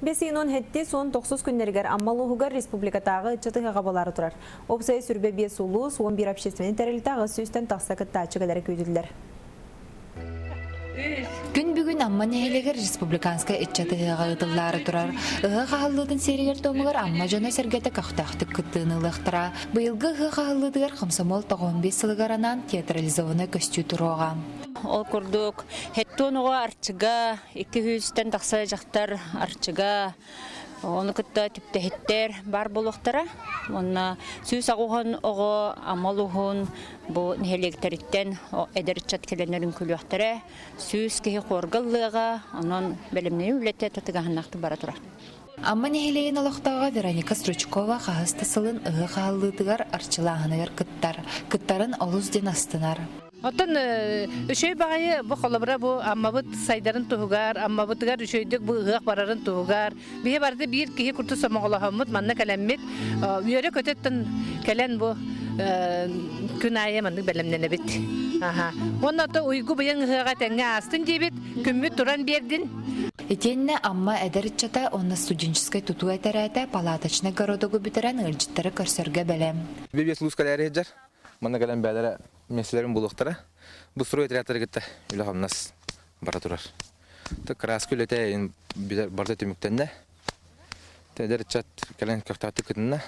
Бесинон хетти сон 9 күннергер аммалугар республикатагы чатыга кабалары турар. Опсай сүрбе бес улус 11 общественный терилтагы сүстен тахсакытта чыгалар көйдүлдер. Күн бүгін амма нәһелегер республиканска итчатыга гытыллары турар. Ыга кахаллыдын серигер томугар амма жана сергете кахтахтык кыттыынылыктыра. Быйылгы ыга кахаллыдыгар комсомол 15 сылыгаранан театрализованный костюм турога. Ол курдук хеттонуга арчыга 200-тен такса жактар арчыга оны кытта түптехеттер бар болуктара. Онна сүз агухан ого амалугун бу нехелектериттен эдерчат келенерин күлүктөрө сүз кеһи коргаллыга анан белемне үлете татыганакты бара тура. Амма нехелейин олоқтауға Вероника Стручкова қағыстасылын ығы қағылыдығар арчылағынығыр кыттар. Кыттарын олыз ден астынар. Отон үшөй бағайы бұл қолыбыра бұл аммабыт сайдарын тұғығар, аммабытығар үшөйдік бұл ұғық барарын тұғығар. Бейе барды бір кейі күрті самағылағымыд, манна кәләммет, үйері көтеттін кәлән бұл күн айы мандық бәлемнені бет. Онна да ұйғы бұйын ұғыға тәңе астын дейбет, күммет тұран бердін. Етенне амма әдәрітчата онна студенческой туту әтәрәті палатачны городогу бітерен ылжыттары көрсөрге бәлем. Бебес лускалары еджар, манна кәлән бәлері меселерин булуктара бу строй театры кетти үлахамнас бара турар. Та краска үлете барда төмүктенде. Тедер чат келен кактаты кытынна.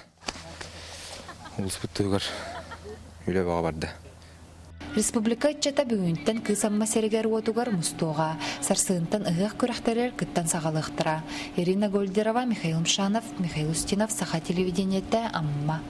Улспуттугар үле бага барды. Республика чата бүгүнтен кыз амма серигер отугар мустуга, сарсыынтан ыгык күрәхтерер кыттан сагалыктыра. Ирина Гольдерова, Михаил Мшанов, Михаил Устинов, Саха телевидениете амма.